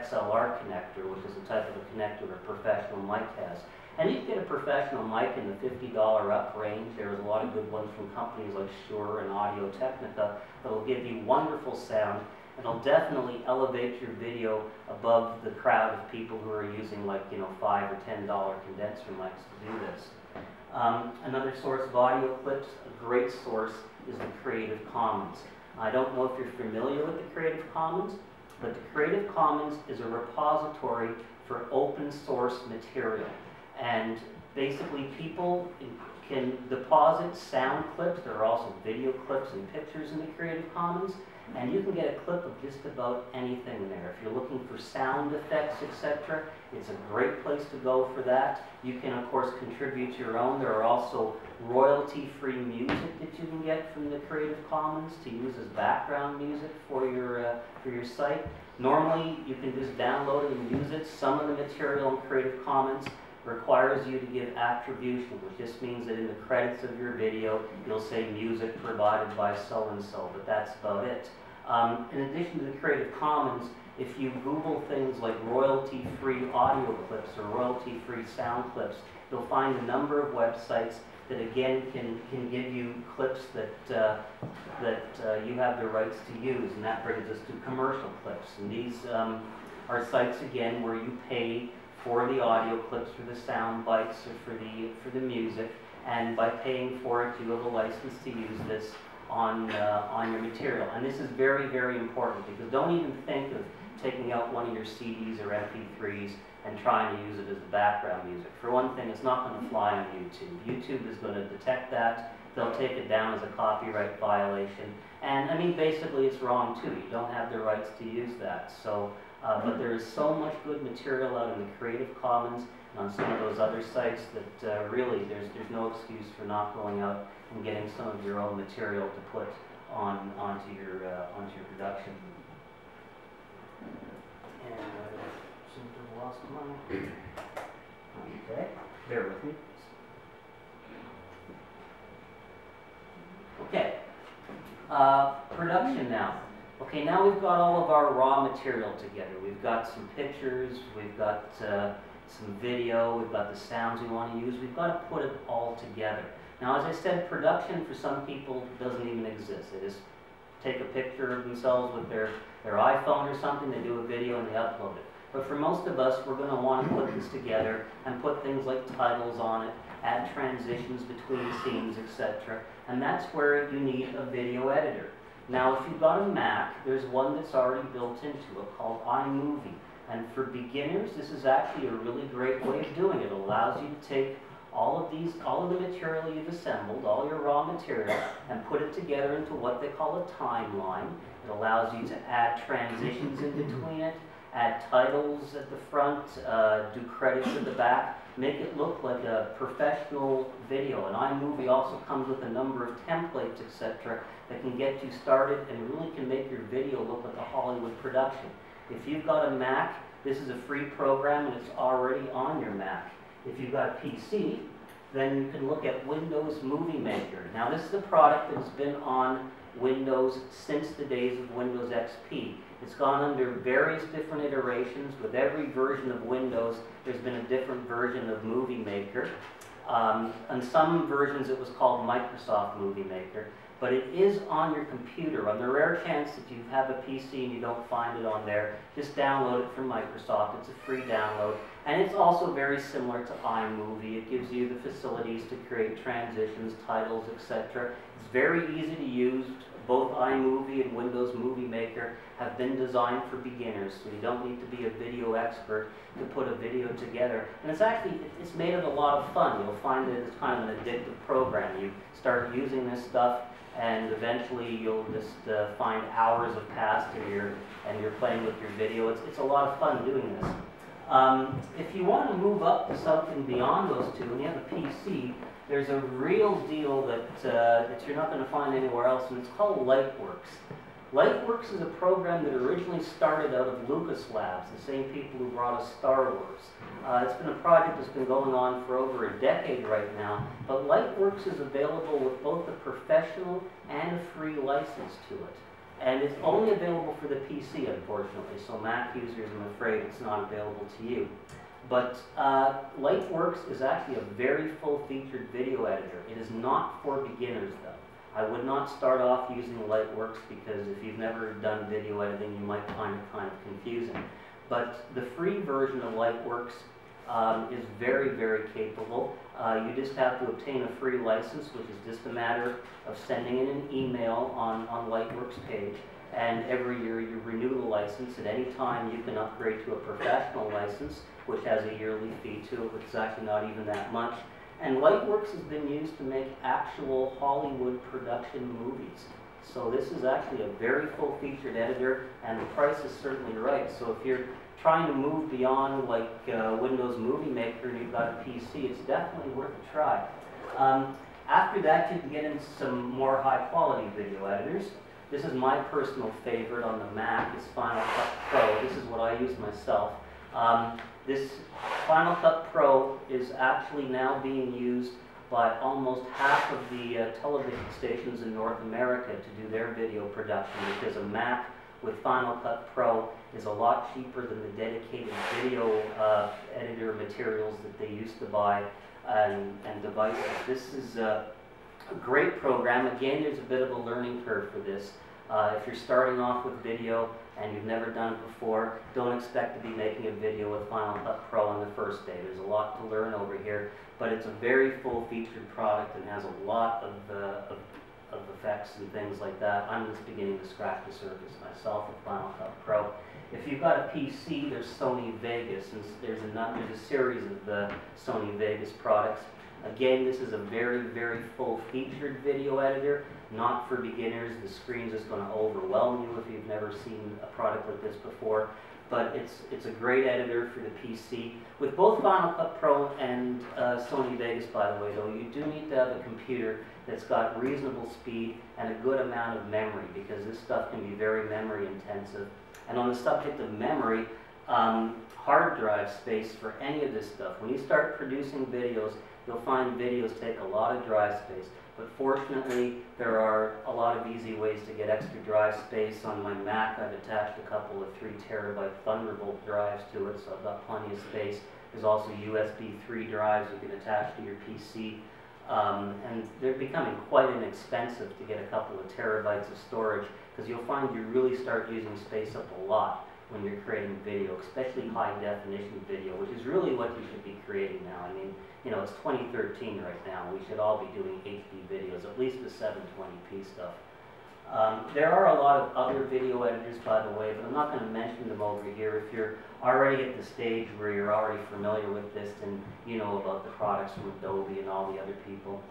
XLR connector, which is the type of a connector a professional mic has. And you can get a professional mic in the $50 up range. There's a lot of good ones from companies like Shure and Audio-Technica that will give you wonderful sound. It'll definitely elevate your video above the crowd of people who are using, like, $5 or $10 condenser mics to do this. Another source of audio clips, a great source, is the Creative Commons. I don't know if you're familiar with the Creative Commons, but the Creative Commons is a repository for open source material. And basically people can deposit sound clips. There are also video clips and pictures in the Creative Commons. And you can get a clip of just about anything there. If you're looking for sound effects, etc., it's a great place to go for that. You can, of course, contribute your own. There are also royalty-free music that you can get from the Creative Commons to use as background music for your site. Normally, you can just download it and use it. Some of the material in Creative Commons requires you to give attribution, which just means that in the credits of your video, you'll say music provided by so-and-so, but that's about it. In addition to the Creative Commons, if you Google things like royalty-free audio clips or royalty-free sound clips, you'll find a number of websites that again can give you clips that you have the rights to use, and that brings us to commercial clips. And these are sites again where you pay for the audio clips, for the sound bites, or for the music, and by paying for it, you have a license to use this on your material. And this is very, very important, because don't even think of taking out one of your CDs or MP3s and trying to use it as the background music. For one thing, it's not going to fly on YouTube. YouTube is going to detect that. They'll take it down as a copyright violation. And I mean, basically, it's wrong too. You don't have the rights to use that. So, but there is so much good material out in the Creative Commons and on some of those other sites that really there's no excuse for not going out and getting some of your own material to put onto your production. And I seem to have lost mine. Okay, bear with me. Okay, production now. Okay, now we've got all of our raw material together. We've got some pictures, we've got some video, we've got the sounds we want to use. We've got to put it all together. Now, as I said, production for some people doesn't even exist. They just take a picture of themselves with their iPhone or something, they do a video and they upload it. But for most of us, we're going to want to put this together and put things like titles on it, add transitions between scenes, etc. And that's where you need a video editor. Now, if you've got a Mac, there's one that's already built into it called iMovie. And for beginners, this is actually a really great way of doing it. It allows you to take all of the material you've assembled, all your raw material, and put it together into what they call a timeline. It allows you to add transitions in between it, add titles at the front, do credits at the back, make it look like a professional video. And iMovie also comes with a number of templates, etc., that can get you started and really can make your video look like a Hollywood production. If you've got a Mac, this is a free program and it's already on your Mac. If you've got a PC, then you can look at Windows Movie Maker. Now, this is a product that has been on Windows since the days of Windows XP. It's gone under various different iterations. With every version of Windows, there's been a different version of Movie Maker. On some versions, it was called Microsoft Movie Maker. But it is on your computer. On the rare chance that you have a PC and you don't find it on there, just download it from Microsoft. It's a free download. And it's also very similar to iMovie. It gives you the facilities to create transitions, titles, etc. It's very easy to use. Both iMovie and Windows Movie Maker have been designed for beginners, so you don't need to be a video expert to put a video together. And it's made it a lot of fun. You'll find that it's kind of an addictive program. You start using this stuff, and eventually you'll just find hours have passed and you're playing with your video. It's a lot of fun doing this. If you want to move up to something beyond those two, and you have a PC, there's a real deal that you're not going to find anywhere else, and it's called Lightworks. Lightworks is a program that originally started out of Lucas Labs, the same people who brought us Star Wars. It's been a project that's been going on for over a decade right now, but Lightworks is available with both a professional and a free license to it. And it's only available for the PC, unfortunately, so Mac users, I'm afraid it's not available to you. But Lightworks is actually a very full-featured video editor. It is not for beginners, though. I would not start off using Lightworks because if you've never done video editing, you might find it kind of confusing. But the free version of Lightworks is very, very capable. You just have to obtain a free license, which is just a matter of sending in an email on Lightworks page. And every year you renew the license. At any time you can upgrade to a professional license, which has a yearly fee to it, which is actually not even that much. And Lightworks has been used to make actual Hollywood production movies. So this is actually a very full-featured editor, and the price is certainly right. So if you're trying to move beyond like Windows Movie Maker and you've got a PC, it's definitely worth a try. After that, you can get into some more high-quality video editors. This is my personal favorite on the Mac, is Final Cut Pro. This is what I use myself. This Final Cut Pro is actually now being used by almost half of the television stations in North America to do their video production, because a Mac with Final Cut Pro is a lot cheaper than the dedicated video editor materials that they used to buy and devices. This is a great program. Again, there's a bit of a learning curve for this. If you're starting off with video and you've never done it before, don't expect to be making a video with Final Cut Pro on the first day. There's a lot to learn over here, but it's a very full-featured product and has a lot of effects and things like that. I'm just beginning to scratch the surface myself with Final Cut Pro. If you've got a PC, there's Sony Vegas, and there's a series of the Sony Vegas products. Again, this is a very, very full-featured video editor, not for beginners. The screen's just going to overwhelm you if you've never seen a product like this before. But it's a great editor for the PC. With both Final Cut Pro and Sony Vegas, by the way, though, you do need to have a computer that's got reasonable speed and a good amount of memory, because this stuff can be very memory intensive. And on the subject of memory, hard drive space for any of this stuff, when you start producing videos, you'll find videos take a lot of drive space. But fortunately, there are a lot of easy ways to get extra drive space. On my Mac, I've attached a couple of 3 terabyte Thunderbolt drives to it, so I've got plenty of space. There's also USB 3 drives you can attach to your PC. And they're becoming quite inexpensive to get a couple of terabytes of storage, because you'll find you really start using space up a lot when you're creating video, especially high definition video, which is really what you should be creating now. I mean, you know, it's 2013 right now. We should all be doing HD videos, at least the 720p stuff. There are a lot of other video editors, by the way, but I'm not going to mention them over here. If you're already at the stage where you're already familiar with this, then you know about the products from Adobe and all the other people.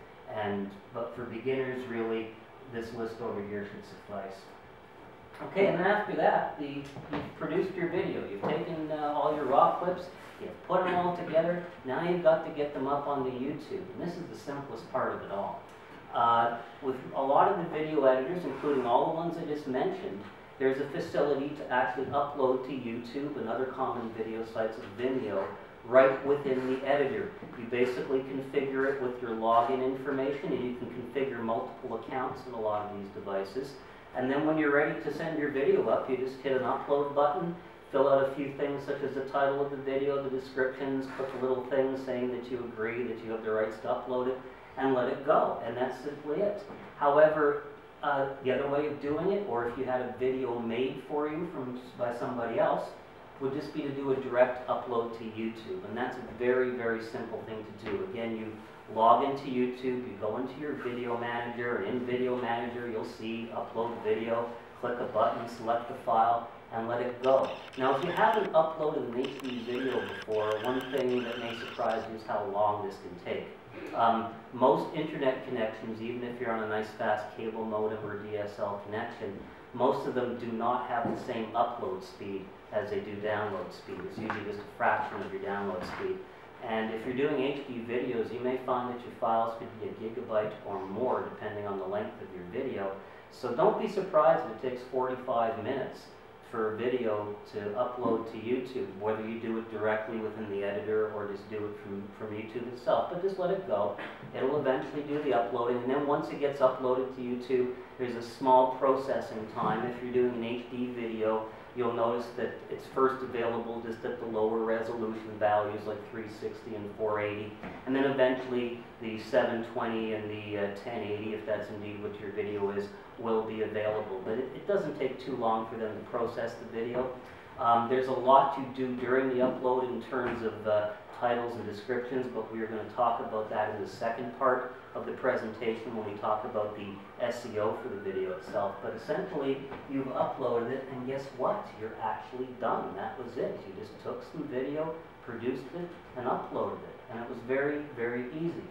But for beginners, really, this list over here should suffice. Okay, and then after that, you've produced your video. You've taken all your raw clips, you've put them all together. Now you've got to get them up on the YouTube, and this is the simplest part of it all. With a lot of the video editors, including all the ones I just mentioned, there's a facility to actually upload to YouTube and other common video sites of Vimeo right within the editor. You basically configure it with your login information, and you can configure multiple accounts in a lot of these devices. And then when you're ready to send your video up, you just hit an upload button, fill out a few things such as the title of the video, the descriptions, put a little thing saying that you agree, that you have the rights to upload it, and let it go. And that's simply it. However, the other way of doing it, or if you had a video made for you by somebody else, would just be to do a direct upload to YouTube. And that's a very, very simple thing to do. Again, you log into YouTube, you go into your video manager, and in video manager you'll see upload video, click a button, select the file, and let it go. Now if you haven't uploaded an HD video before, one thing that may surprise you is how long this can take. Most internet connections, even if you're on a nice fast cable modem or DSL connection, most of them do not have the same upload speed as they do download speed. It's usually just a fraction of your download speed. And if you're doing HD videos, you may find that your files could be a gigabyte or more depending on the length of your video. So don't be surprised if it takes 45 minutes for video to upload to YouTube, whether you do it directly within the editor or just do it from YouTube itself. But just let it go. It'll eventually do the uploading, and then once it gets uploaded to YouTube, there's a small processing time. If you're doing an HD video, you'll notice that it's first available just at the lower resolution values like 360 and 480, and then eventually the 720 and the 1080, if that's indeed what your video is, will be available. But it doesn't take too long for them to process the video. There's a lot to do during the upload in terms of titles and descriptions, but we are going to talk about that in the second part of the presentation when we talk about the SEO for the video itself. But essentially, you've uploaded it, and guess what? You're actually done. That was it. You just took some video, produced it, and uploaded it. And it was very, very easy.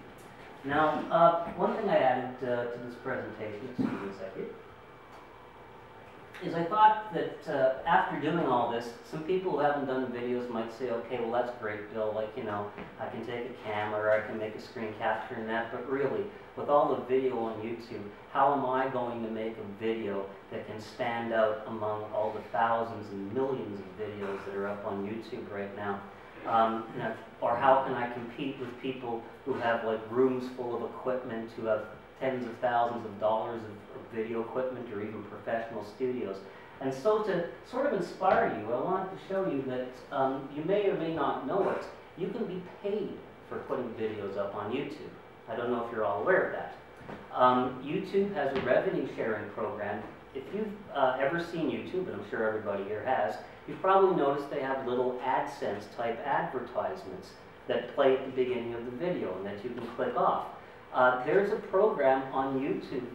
Now, one thing I added to this presentation, excuse me a second, is I thought that after doing all this, some people who haven't done videos might say, okay, well that's great, Bill, like, you know, I can take a camera, I can make a screen capture and that, but really, with all the video on YouTube, how am I going to make a video that can stand out among all the thousands and millions of videos that are up on YouTube right now? You know, or how can I compete with people who have like rooms full of equipment, who have tens of thousands of dollars of video equipment, or even professional studios? And so to sort of inspire you, I wanted to show you that you may or may not know it, you can be paid for putting videos up on YouTube. I don't know if you're all aware of that. YouTube has a revenue sharing program. If you've ever seen YouTube, and I'm sure everybody here has, you've probably noticed they have little AdSense type advertisements that play at the beginning of the video and that you can click off. There's a program on YouTube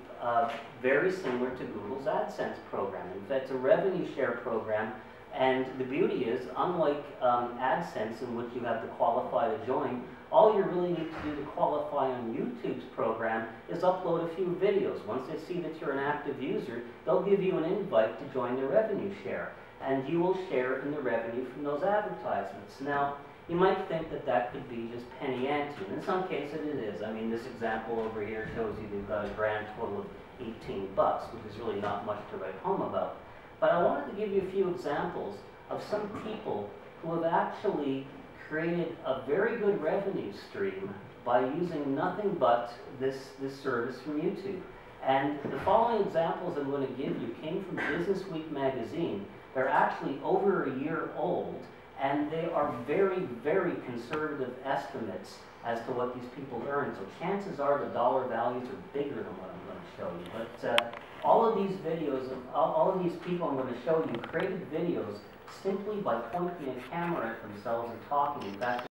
very similar to Google's AdSense program. In fact, it's a revenue share program, and the beauty is, unlike AdSense, in which you have to qualify to join, all you really need to do to qualify on YouTube's program is upload a few videos. Once they see that you're an active user, they'll give you an invite to join the revenue share, and you will share in the revenue from those advertisements. Now, you might think that that could be just penny ante, and in some cases it is. I mean, this example over here shows you they've got a grand total of 18 bucks, which is really not much to write home about. But I wanted to give you a few examples of some people who have actually created a very good revenue stream by using nothing but this service from YouTube. And the following examples I'm going to give you came from Business Week magazine. They're actually over a year old, and they are very, very conservative estimates as to what these people earn. So chances are the dollar values are bigger than what I'm going to show you. But all of these videos, all of these people I'm going to show you created videos simply by pointing a camera at themselves and talking. In fact,